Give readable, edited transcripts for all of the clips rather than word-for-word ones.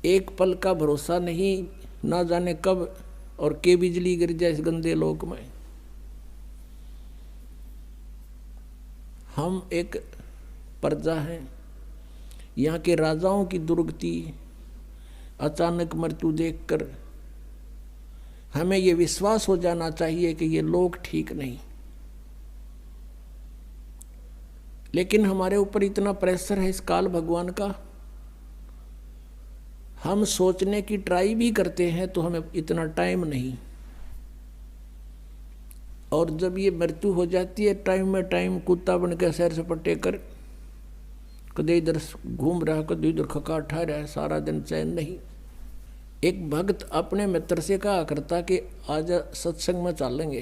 एक पल का भरोसा नहीं, ना जाने कब और के बिजली गिर जाए इस गंदे लोक में। हम एक प्रजा हैं, यहाँ के राजाओं की दुर्गति, अचानक मृत्यु देखकर हमें ये विश्वास हो जाना चाहिए कि ये लोग ठीक नहीं। लेकिन हमारे ऊपर इतना प्रेशर है इस काल भगवान का, हम सोचने की ट्राई भी करते हैं तो हमें इतना टाइम नहीं, और जब ये मृत्यु हो जाती है टाइम में टाइम कुत्ता बन के सैर सपाटे कर, कदे इधर घूम रहा कदे इधर खकाठा रहा है, सारा दिन चैन नहीं। एक भक्त अपने मित्र से कहा करता कि आज सत्संग में चलेंगे।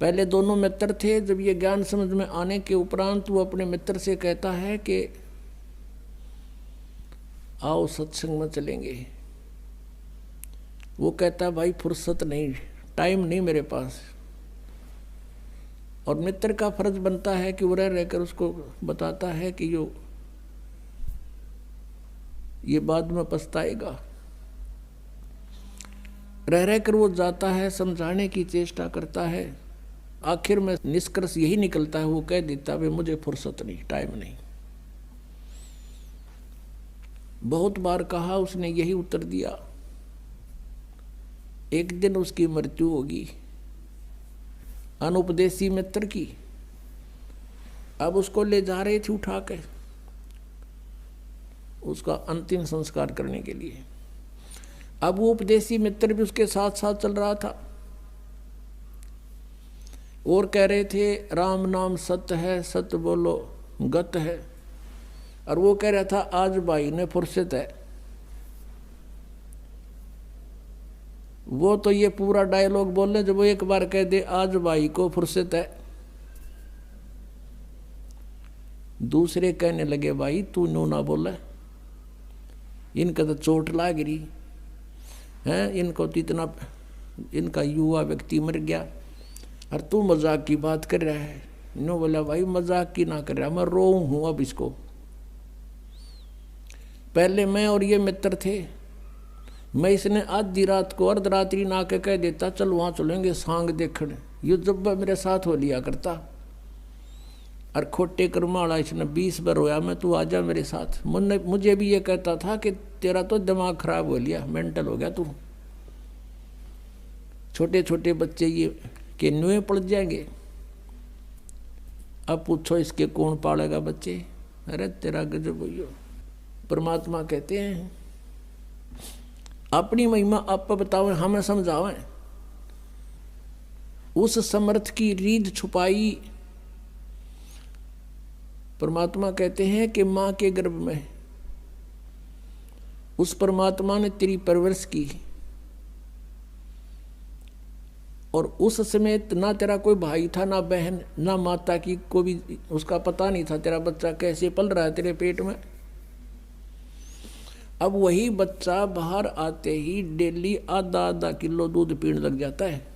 पहले दोनों मित्र थे, जब ये ज्ञान समझ में आने के उपरांत वो अपने मित्र से कहता है कि आओ सत्संग में चलेंगे। वो कहता भाई फुर्सत नहीं, टाइम नहीं मेरे पास। और मित्र का फर्ज बनता है कि वो रह रहकर उसको बताता है कि ये बाद में पछताएगा। रह रहकर वो जाता है, समझाने की चेष्टा करता है, आखिर में निष्कर्ष यही निकलता है, वो कह देता भाई मुझे फुर्सत नहीं, टाइम नहीं। बहुत बार कहा, उसने यही उत्तर दिया। एक दिन उसकी मृत्यु होगी, अनुपदेशी मित्र की। अब उसको ले जा रहे थे उठा के उसका अंतिम संस्कार करने के लिए। अब वो उपदेशी मित्र भी उसके साथ साथ चल रहा था और कह रहे थे राम नाम सत्य है, सत्य बोलो गत है। और वो कह रहा था आज भाई ने फुर्सत है। वो तो ये पूरा डायलॉग बोल रहे, जब वो एक बार कह दे आज भाई को फुर्सत है, दूसरे कहने लगे भाई तू नो ना बोले, इनका तो चोट लाग रही है, इनको तो इतना, इनका युवा व्यक्ति मर गया और तू मजाक की बात कर रहा है। नो बोला भाई मजाक की ना कर रहा, मैं रो हूं अब इसको। पहले मैं और ये मित्र थे, मैं इसने आधी रात को अर्धरात्रि ना के कह देता चल वहाँ चलेंगे सांग देखने, ये जब मेरे साथ हो लिया करता। और खोटे कर्माड़ा इसने 20 बार रोया मैं तू आजा मेरे साथ। मुझे भी ये कहता था कि तेरा तो दिमाग खराब हो लिया, मेंटल हो गया तू। छोटे छोटे बच्चे ये के नुए पड़ जाएंगे, अब पूछो इसके कौन पालेगा बच्चे। अरे तेरा गजब हो। परमात्मा कहते हैं अपनी महिमा आप बताओ, हमें समझावें। उस समर्थ की रीढ़ छुपाई। परमात्मा कहते हैं कि मां के गर्भ में उस परमात्मा ने तेरी परवरिश की, और उस समय ना तेरा कोई भाई था ना बहन ना माता की को भी उसका पता नहीं था तेरा बच्चा कैसे पल रहा है तेरे पेट में। अब वही बच्चा बाहर आते ही डेली आधा आधा किलो दूध पीने लग जाता है,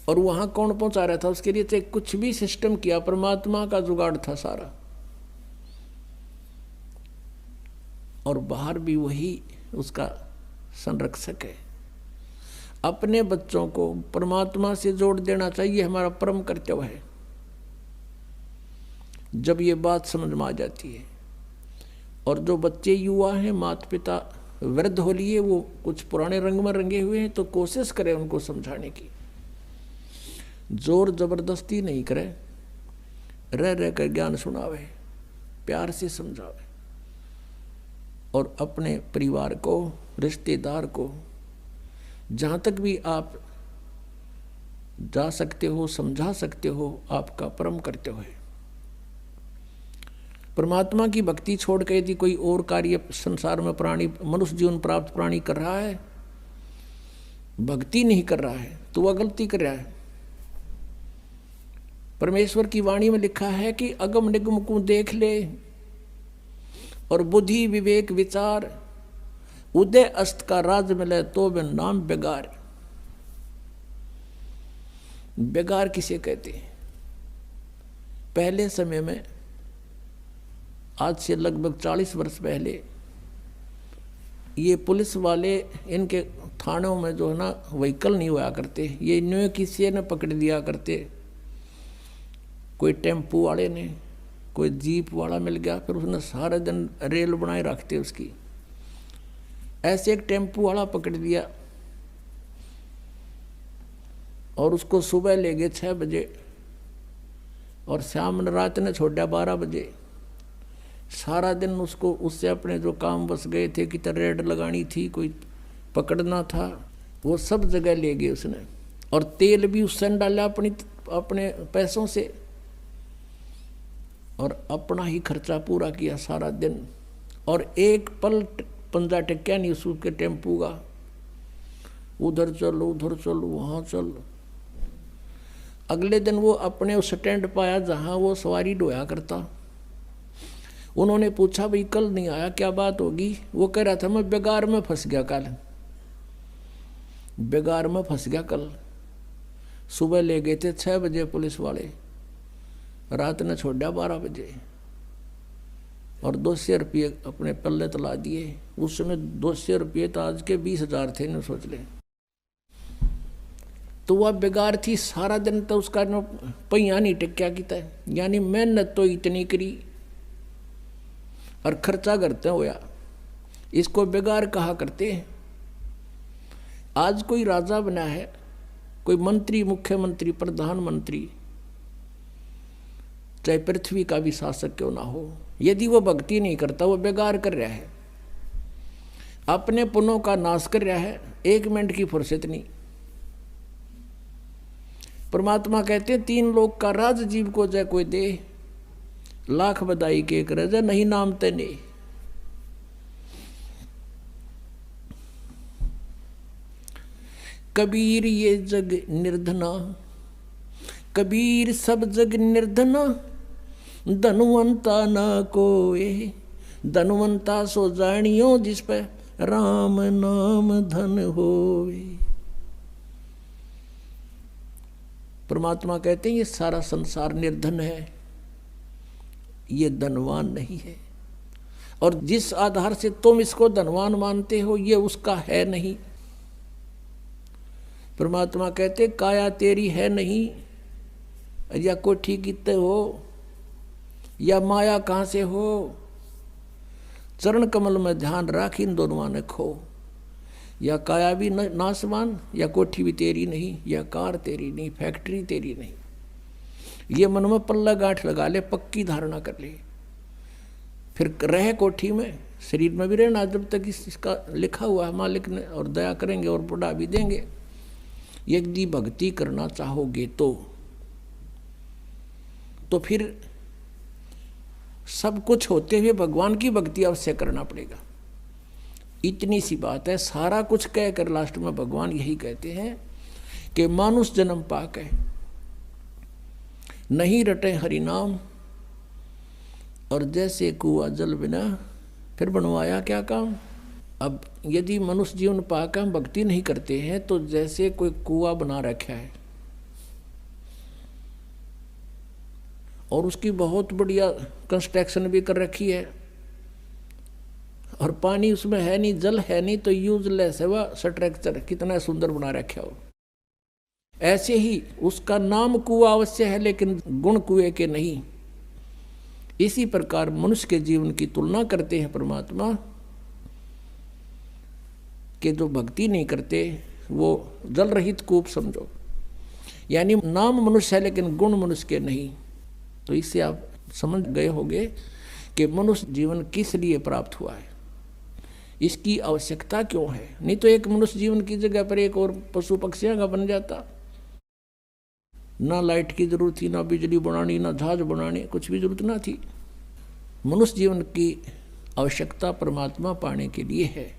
और वहां कौन पहुंचा रहा था उसके लिए? चाहे कुछ भी सिस्टम किया, परमात्मा का जुगाड़ था सारा। और बाहर भी वही उसका संरक्षक है। अपने बच्चों को परमात्मा से जोड़ देना चाहिए, हमारा परम कर्तव्य है। जब ये बात समझ में आ जाती है, और जो बच्चे युवा हैं, माता पिता वृद्ध हो लिए, वो कुछ पुराने रंग में रंगे हुए हैं, तो कोशिश करें उनको समझाने की। जोर जबरदस्ती नहीं करे, रह रह कर ज्ञान सुनावे, प्यार से समझावे। और अपने परिवार को, रिश्तेदार को जहाँ तक भी आप जा सकते हो, समझा सकते हो, आपका परम कर्तव्य है। परमात्मा की भक्ति छोड़ के यदि कोई और कार्य संसार में प्राणी, मनुष्य जीवन प्राप्त प्राणी कर रहा है, भक्ति नहीं कर रहा है, तो वह गलती कर रहा है। परमेश्वर की वाणी में लिखा है कि अगम निगम को देख ले और बुद्धि विवेक विचार, उदय अस्त का राज मिले तो वे नाम बेगार। बेगार किसे कहते हैं? पहले समय में आज से लगभग 40 वर्ष पहले ये पुलिस वाले इनके थानों में जो है ना व्हीकल नहीं हुआ करते, ये न्यू किसी ने पकड़ दिया करते, कोई टेम्पू वाले ने, कोई जीप वाला मिल गया, फिर उसने सारे दिन रेल बनाए रखते उसकी। ऐसे एक टेम्पू वाला पकड़ दिया और उसको सुबह ले गए 6 बजे और शाम रात ने छोड़ा 12 बजे। सारा दिन उसको उससे अपने जो काम बस गए थे कि रेड लगानी थी, कोई पकड़ना था, वो सब जगह ले गए उसने। और तेल भी उससे डाला अपने पैसों से और अपना ही खर्चा पूरा किया सारा दिन। और एक पल पंजा टेक्या नहीं उसके टेम्पू का, उधर चलो वहाँ चल। अगले दिन वो अपने उस स्टैंड पाया जहाँ वो सवारी ढोया करता। उन्होंने पूछा भाई कल नहीं आया, क्या बात होगी? वो कह रहा था मैं बेगार में फंस गया, कल बेगार में फंस गया। कल सुबह ले गए थे 6 बजे पुलिस वाले, रात ने छोड़ा 12 बजे और 200 रुपये अपने पल्ले तला दिए। उस समय 200 रुपये तो आज के 20,000 थे न, सोच ले। तो वह बेगार थी, सारा दिन तो उसका पहिया नहीं टिक्या की था, यानी मेहनत तो इतनी करी और खर्चा करते होया, इसको बेगार कहा करते हैं। आज कोई राजा बना है, कोई मंत्री, मुख्यमंत्री, प्रधानमंत्री, चाहे पृथ्वी का भी शासक क्यों ना हो, यदि वो भक्ति नहीं करता, वो बेगार कर रहा है, अपने पुण्यों का नाश कर रहा है, 1 मिनट की फुर्सत नहीं। परमात्मा कहते हैं 3 लोक का राज जीव को जय कोई दे, लाख बधाई के करे जय नहीं नाम तेने। कबीर ये जग निर्धना, कबीर सब जग निर्धना, धनवंता न कोए, धनवंता सो जानियो जिस पे राम नाम धन होवे। परमात्मा कहते हैं ये सारा संसार निर्धन है, ये धनवान नहीं है। और जिस आधार से तुम इसको धनवान मानते हो ये उसका है नहीं। परमात्मा कहते काया तेरी है नहीं, या कोठी कितने हो, या माया कहाँ से हो, चरण कमल में ध्यान राख इन दोनों ने खो। या काया भी नासवान, या कोठी भी तेरी नहीं, या कार तेरी नहीं, फैक्ट्री तेरी नहीं। ये मन में पल्ला गांठ लगा ले, पक्की धारणा कर ले, फिर रहे कोठी में, शरीर में भी रहना जब तक इसका लिखा हुआ है मालिक ने, और दया करेंगे और बुढ़ा भी देंगे। यदि भक्ति करना चाहोगे तो फिर सब कुछ होते हुए भगवान की भक्ति अवश्य करना पड़ेगा। इतनी सी बात है। सारा कुछ कह कर लास्ट में भगवान यही कहते हैं कि मानुष जन्म पाके नहीं रटे हरि नाम, और जैसे कुआ जल बिना फिर बनवाया क्या काम। अब यदि मनुष्य जीवन पाकर हम भक्ति नहीं करते हैं तो जैसे कोई कुआ बना रखा है और उसकी बहुत बढ़िया कंस्ट्रक्शन भी कर रखी है और पानी उसमें है नहीं, जल है नहीं, तो यूजलेस है वह स्ट्रक्चर, कितना सुंदर बना रखा हो। ऐसे ही उसका नाम कुआ अवश्य है लेकिन गुण कुएं के नहीं। इसी प्रकार मनुष्य के जीवन की तुलना करते हैं परमात्मा कि जो भक्ति नहीं करते वो जल रहित कूप समझो, यानी नाम मनुष्य है लेकिन गुण मनुष्य के नहीं। तो इससे आप समझ गए होंगे कि मनुष्य जीवन किस लिए प्राप्त हुआ है, इसकी आवश्यकता क्यों है। नहीं तो एक मनुष्य जीवन की जगह पर एक और पशु पक्षियों का बन जाता। ना लाइट की जरूरत थी, ना बिजली बनानी, ना जहाज बनाने, कुछ भी जरूरत ना थी। मनुष्य जीवन की आवश्यकता परमात्मा पाने के लिए है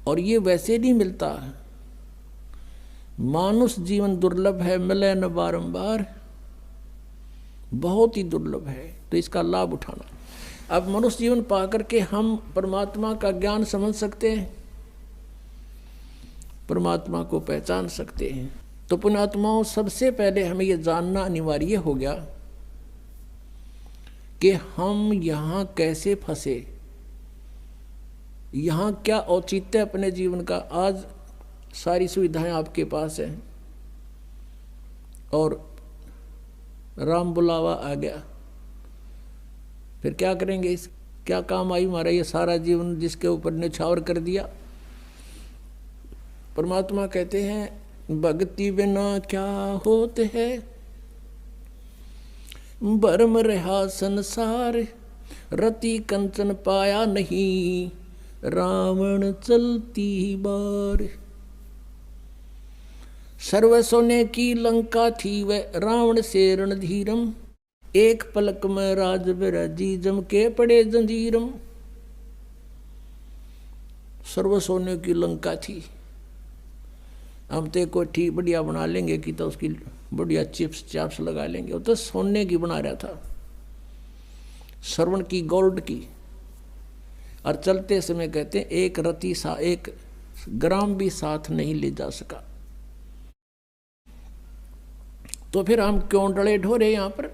और ये वैसे नहीं मिलता। मानुष जीवन दुर्लभ है, मिले न बारंबार, बहुत ही दुर्लभ है, तो इसका लाभ उठाना। अब मनुष्य जीवन पा करके हम परमात्मा का ज्ञान समझ सकते हैं, परमात्मा को पहचान सकते हैं। तो पुण्यात्माओं, सबसे पहले हमें यह जानना अनिवार्य हो गया कि हम यहाँ कैसे फंसे, यहाँ क्या औचित्य अपने जीवन का। आज सारी सुविधाएं आपके पास हैं और राम बुलावा आ गया, फिर क्या करेंगे? इस क्या काम आई हमारा ये सारा जीवन जिसके ऊपर निछावर कर दिया। परमात्मा कहते हैं भक्ति बिना क्या होते है, भरम रहा संसार, रति कंचन पाया नहीं, रावण चलती बार। सर्व सोने की लंका थी वह, रावण से रणधीरम, एक पलक में राज बिराजी, जम के पड़े जंजीरम। सर्व सोने की लंका थी, हम तो कोई ठीक बढ़िया बना लेंगे कि तो उसकी बढ़िया चिप्स चाप्स लगा लेंगे, वो तो सोने की बना रहा था, श्रवण की, गोल्ड की। और चलते समय कहते हैं एक रति सा, एक ग्राम भी साथ नहीं ले जा सका। तो फिर हम क्यों डले ढोरे यहाँ पर?